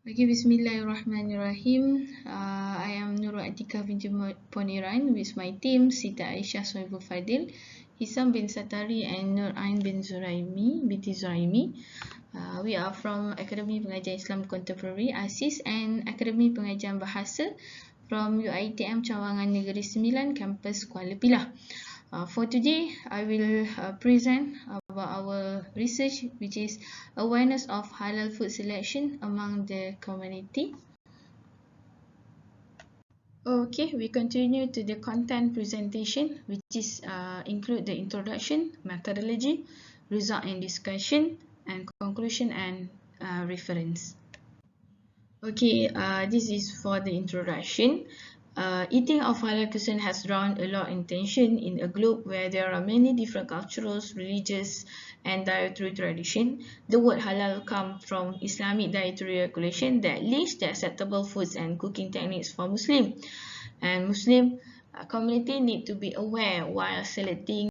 Okay, Bismillahirrahmanirrahim. I am NURUL ATIKAH binti PONIRAN with my team SITI AISHAH SOKHIBUL FADIL, HISAM bin SATARI and NUR'AIN bin ZURAIMI binti ZURAIMI. We are from Akademi Pengajian Islam Contemporary ASIS and Akademi Pengajian Bahasa from UiTM Cawangan Negeri 9 Kampus Kuala Pilah. For today, I will present about our research, which is awareness of halal food selection among the community. Okay, we continue to the content presentation, which is include the introduction, methodology, result and discussion, and conclusion and reference. Okay, this is for the introduction. Eating of halal cuisine has drawn a lot of attention in a globe where there are many different cultures, religious, and dietary traditions. The word halal comes from Islamic dietary regulation that lists the acceptable foods and cooking techniques for Muslims. And Muslim community need to be aware while selecting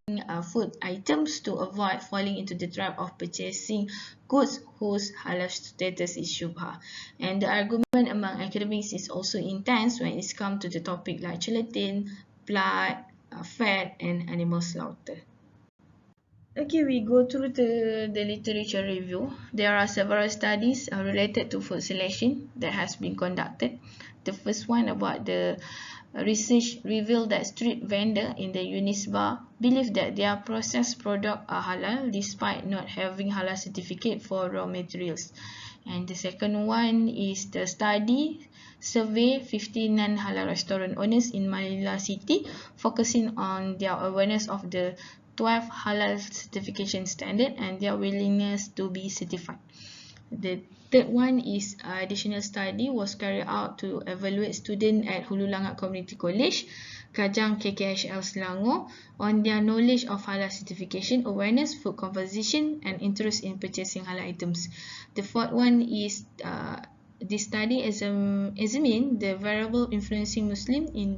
food items to avoid falling into the trap of purchasing goods whose halal status is shubha. And the argument among academics is also intense when it comes to the topic like gelatin, blood, fat, and animal slaughter. Okay, we go through the literature review. There are several studies related to food selection that has been conducted. The first one about the research revealed that street vendors in the Unisba believe that their processed products are halal despite not having halal certificate for raw materials. And the second one is the study survey 50 non-halal restaurant owners in Manila City, focusing on their awareness of the 12 halal certification standard and their willingness to be certified. The third one is additional study was carried out to evaluate students at Hulu Langat Community College, Kajang KKHL Selangor on their knowledge of halal certification, awareness, food composition, and interest in purchasing halal items. The fourth one is this study examined the variable influencing Muslim in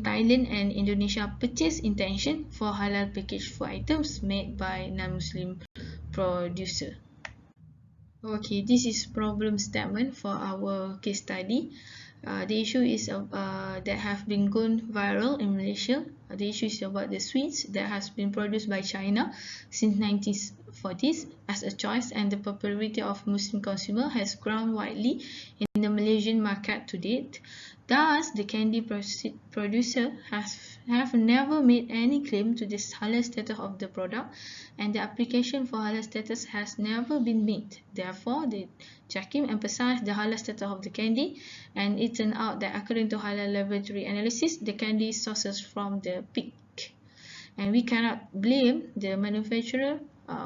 Thailand and Indonesia purchase intention for halal packaged food items made by non-Muslim producer. Okay, this is problem statement for our case study. The issue is that have been gone viral in Malaysia. The issue is about the sweets that has been produced by China since 1940s as a choice, and the popularity of Muslim consumer has grown widely in the Malaysian market to date. Thus, the candy producer have never made any claim to the halal status of the product, and the application for halal status has never been made. Therefore, the JAKIM emphasized the halal status of the candy, and it turned out that according to halal laboratory analysis, the candy sources from the pig. And we cannot blame the manufacturer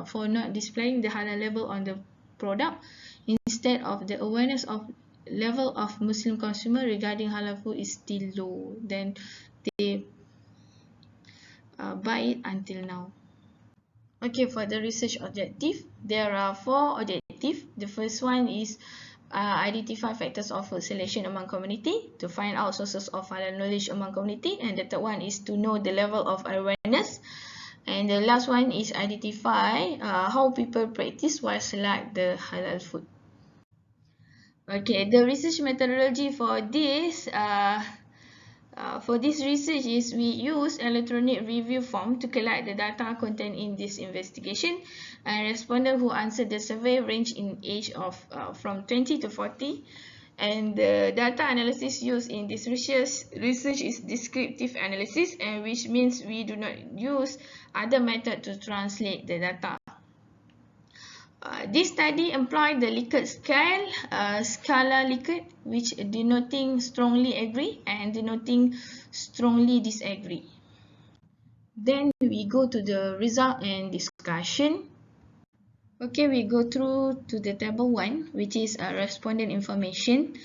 for not displaying the halal label on the product. Instead of the awareness of level of Muslim consumer regarding halal food is still low, then they buy it until now. Okay, for the research objective, there are 4 objectives. The first one is identify factors of food selection among community, to find out sources of halal knowledge among community, and the third one is to know the level of awareness, and the last one is identify how people practice while select the halal food. Okay, the research methodology for this research is we use electronic review form to collect the data contained in this investigation, and respondents who answered the survey range in age of from 20 to 40, and the data analysis used in this research is descriptive analysis, and which means we do not use other method to translate the data. This study employed the Likert scale, Scala Likert, which denoting strongly agree and denoting strongly disagree. Then we go to the result and discussion. Okay, we go through to the table 1, which is respondent information.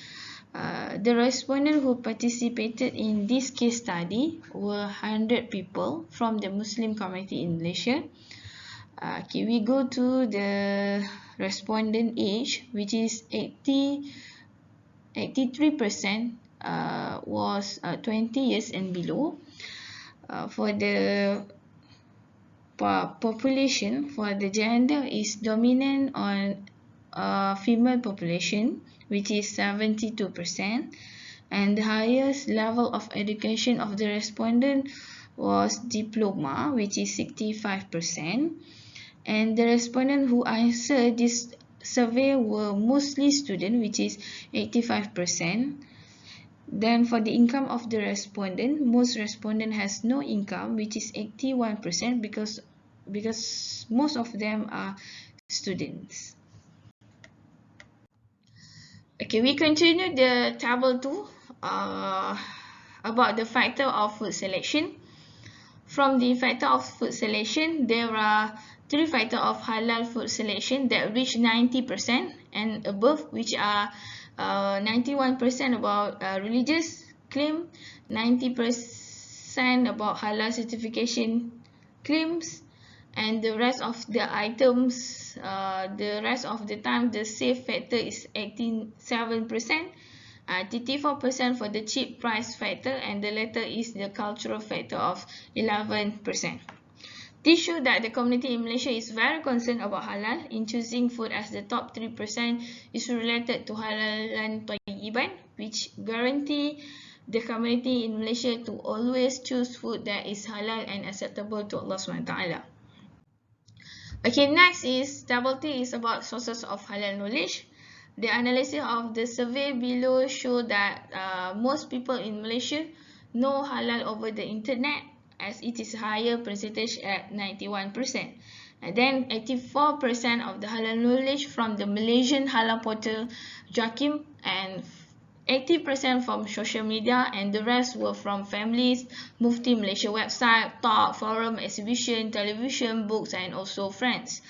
The respondents who participated in this case study were 100 people from the Muslim community in Malaysia. Okay, we go to the respondent age, which is 83% was 20 years and below. For the population, for the gender is dominant on female population, which is 72%, and the highest level of education of the respondent was diploma, which is 65%, and the respondent who answered this survey were mostly students, which is 85%. Then for the income of the respondent, most respondent has no income, which is 81%, because most of them are students. Okay, we continue the table 2 about the factor of food selection. From the factor of food selection, there are 3 factors of halal food selection that reach 90% and above, which are 91% about religious claim, 90% about halal certification claims, and the rest of the items, the rest of the time the safe factor is 87%, 34% for the cheap price factor, and the latter is the cultural factor of 11%. This shows that the community in Malaysia is very concerned about halal. In choosing food as the top 3% is related to halalan thayyiban, which guarantee the community in Malaysia to always choose food that is halal and acceptable to Allah SWT. Okay, next is table 3 is about sources of halal knowledge. The analysis of the survey below show that most people in Malaysia know halal over the internet, as it is higher percentage at 91%. And then 84% of the halal knowledge from the Malaysian halal portal JAKIM, and 80% from social media, and the rest were from families, Mufti Malaysia website, talk, forum, exhibition, television, books, and also friends.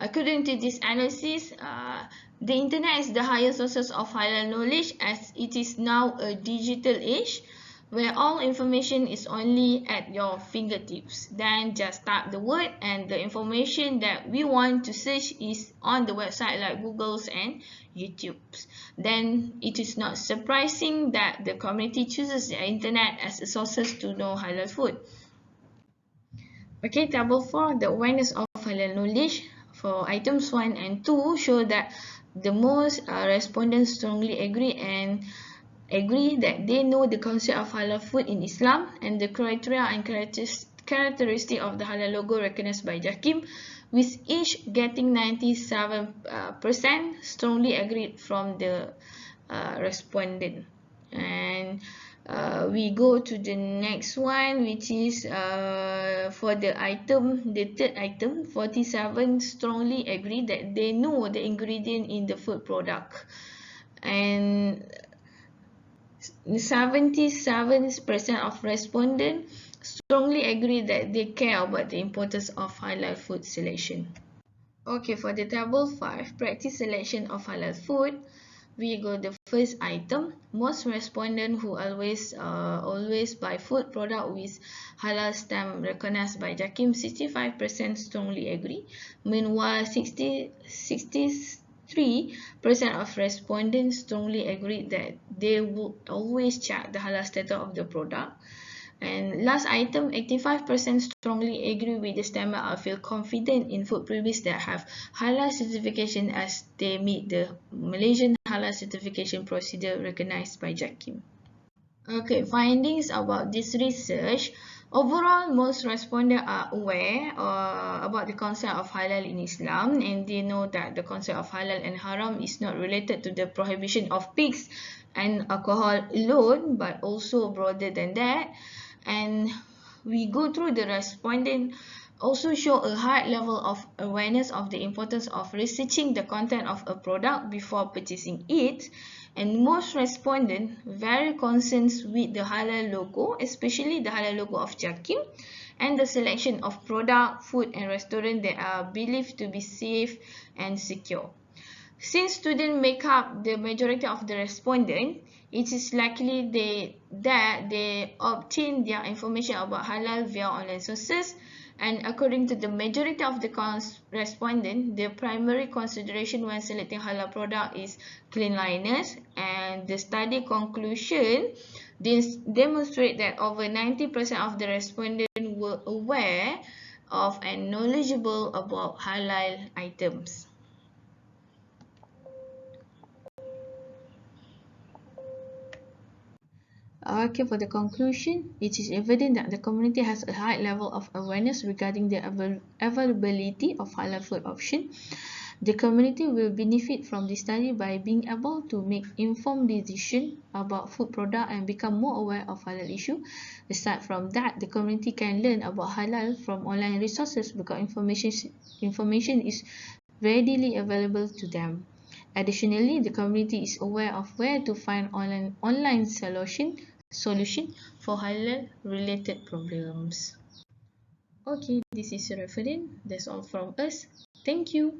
According to this analysis, the internet is the highest sources of halal knowledge, as it is now a digital age where all information is only at your fingertips. Then just type the word and the information that we want to search is on the website like Google's and YouTube's. Then it is not surprising that the community chooses the internet as a source to know halal food. Okay, table 4, the awareness of halal knowledge. For items 1 and 2 show that the most respondents strongly agree that they know the concept of halal food in Islam and the criteria and characteristic of the halal logo recognized by JAKIM, with each getting 97% strongly agreed from the respondent. And we go to the next one, which is for the third item, 47 strongly agree that they know the ingredient in the food product, and 77% of respondents strongly agree that they care about the importance of halal food selection. Okay, for the table 5, practice selection of halal food, we go the first item. Most respondents who always buy food product with halal stamp recognized by JAKIM, 65% strongly agree. Meanwhile, 63% of respondents strongly agree that they would always check the halal status of the product. And last item, 85% strongly agree with the statement or feel confident in food products that have halal certification as they meet the Malaysian halal certification procedure recognized by JAKIM. Okay, findings about this research. Overall, most respondents are aware about the concept of halal in Islam, and they know that the concept of halal and haram is not related to the prohibition of pigs and alcohol alone, but also broader than that. And we go through the respondent also show a high level of awareness of the importance of researching the content of a product before purchasing it, and most respondents very concerned with the halal logo, especially the halal logo of JAKIM, and the selection of product, food, and restaurant that are believed to be safe and secure. Since students make up the majority of the respondents, it is likely that they obtain their information about halal via online sources, and according to the majority of the respondents, the primary consideration when selecting halal product is cleanliness, and the study conclusion demonstrate that over 90% of the respondents were aware of and knowledgeable about halal items. Okay, for the conclusion, it is evident that the community has a high level of awareness regarding the availability of halal food option. The community will benefit from this study by being able to make informed decisions about food product and become more aware of halal issue. Aside from that, the community can learn about halal from online resources because information is readily available to them. Additionally, the community is aware of where to find online solution for halal related problems. Okay, this is Referin. That's all from us. Thank you.